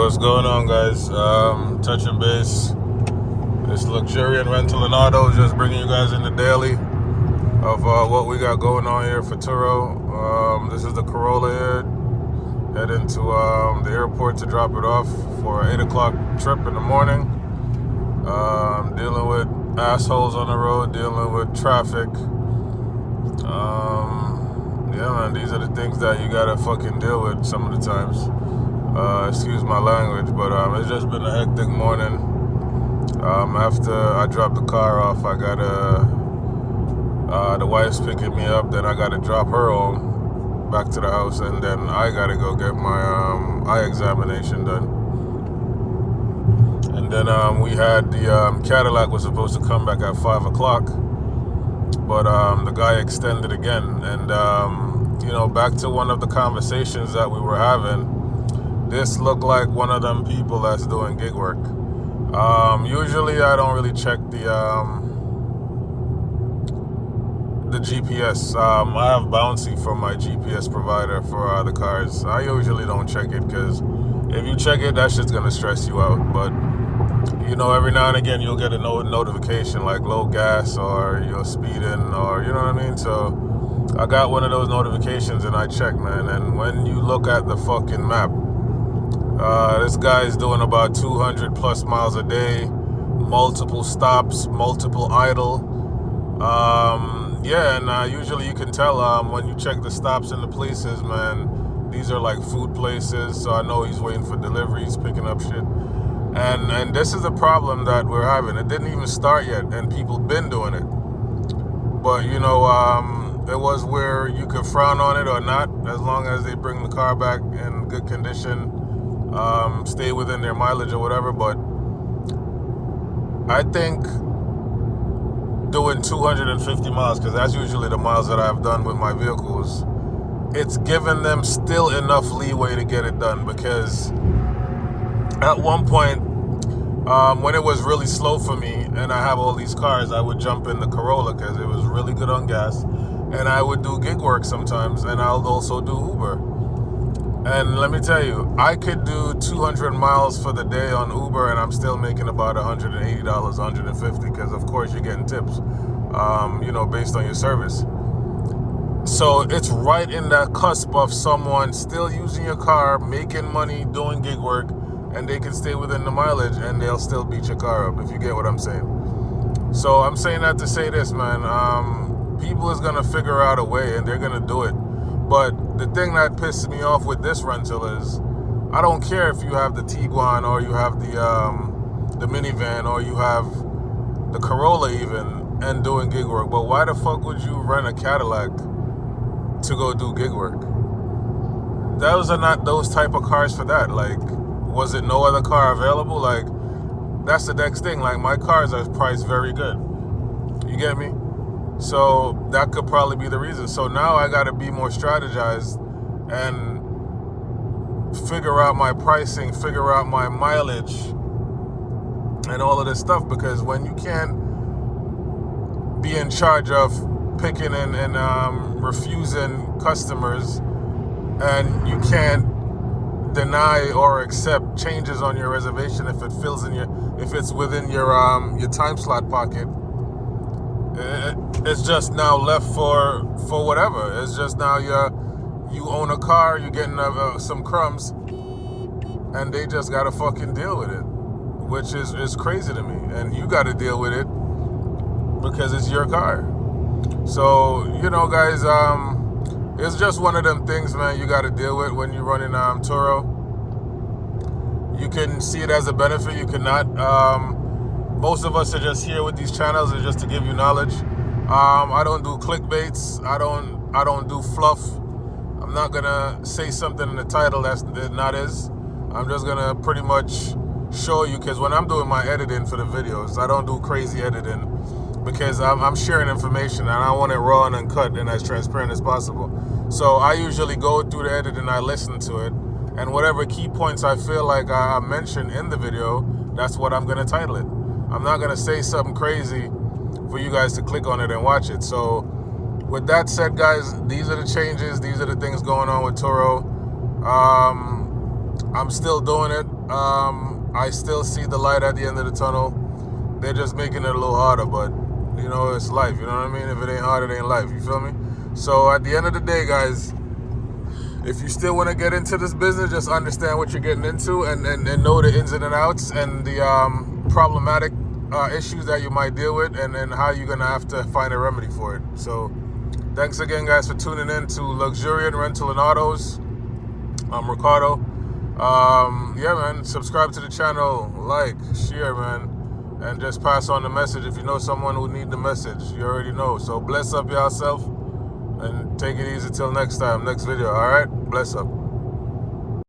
What's going on, guys? Touching base. It's Luxuriant Rental and Auto, just bringing you guys in the daily of what we got going on here for Turo. This is the Corolla here, heading to the airport to drop it off for an 8 o'clock trip in the morning. Dealing with assholes on the road, dealing with traffic. Yeah, man, these are the things that you gotta fucking deal with some of the times. Excuse my language, but it's just been a hectic morning. After I dropped the car off, I gotta the wife's picking me up, then I gotta drop her home back to the house, and then I gotta go get my eye examination done. And then we had the Cadillac was supposed to come back at 5 o'clock, but the guy extended again. And back to one of the conversations that we were having. This looked like one of them people that's doing gig work. Usually I don't really check the GPS. I have Bouncy from my GPS provider for the cars. I usually don't check it because if you check it, that shit's gonna stress you out. But every now and again you'll get a notification like low gas or you're speeding or you know what I mean. So I got one of those notifications and I check, man. And when you look at the fucking map, this guy's doing about 200 plus miles a day, multiple stops, multiple idle. And usually you can tell when you check the stops and the places, man, these are like food places. So I know he's waiting for deliveries, picking up shit. And this is a problem that we're having. It didn't even start yet, and people been doing it. But it was where you could frown on it or not, as long as they bring the car back in good condition. Stay within their mileage or whatever. But I think doing 250 miles, because that's usually the miles that I've done with my vehicles, it's given them still enough leeway to get it done. Because at one point, when it was really slow for me and I have all these cars, I would jump in the Corolla because it was really good on gas, and I would do gig work sometimes, and I'll also do Uber. And let me tell you, I could do 200 miles for the day on Uber, and I'm still making about $180, $150, because of course you're getting tips, based on your service. So it's right in that cusp of someone still using your car, making money, doing gig work, and they can stay within the mileage, and they'll still beat your car up, if you get what I'm saying. So I'm saying that to say this, man. People is gonna figure out a way, and they're gonna do it. But the thing that pisses me off with this rental is, I don't care if you have the Tiguan or you have the minivan or you have the Corolla even and doing gig work. But why the fuck would you rent a Cadillac to go do gig work? Those are not those type of cars for that. Like, was it no other car available? Like, that's the next thing. Like, my cars are priced very good. You get me? So that could probably be the reason. So now I got to be more strategized and figure out my pricing, figure out my mileage, and all of this stuff. Because when you can't be in charge of picking and refusing customers, and you can't deny or accept changes on your reservation if it's within your time slot pocket, it's just now left for whatever. It's just now you own a car, you're getting some crumbs, and they just gotta fucking deal with it, which is crazy to me. And you gotta deal with it because it's your car. So guys, it's just one of them things, man, you gotta deal with when you're running Turo. You can see it as a benefit, you cannot. Most of us are just here with these channels and just to give you knowledge. I don't do clickbaits. I don't do fluff. I'm not gonna say something in the title that's not is. I'm just gonna pretty much show you, because when I'm doing my editing for the videos, I don't do crazy editing because I'm sharing information and I want it raw and uncut and as transparent as possible. So I usually go through the edit and I listen to it, and whatever key points I feel like I mentioned in the video, that's what I'm gonna title it. I'm not gonna say something crazy for you guys to click on it and watch it. So with that said, guys, these are the changes, these are the things going on with Turo. I'm still doing it. I still see the light at the end of the tunnel. They're just making it a little harder, but you know, it's life. You know what I mean? If it ain't hard, it ain't life. You feel me? So at the end of the day, guys, if you still want to get into this business, just understand what you're getting into and know the ins and outs and the problematic issues that you might deal with, and how you're going to have to find a remedy for it. So thanks again, guys, for tuning in to Luxuriant Rental and Autos. I'm Ricardo. Yeah, man, subscribe to the channel, like, share, man, and just pass on the message if you know someone who need the message. You already know. So bless up yourself and take it easy till next time, next video. All right, bless up.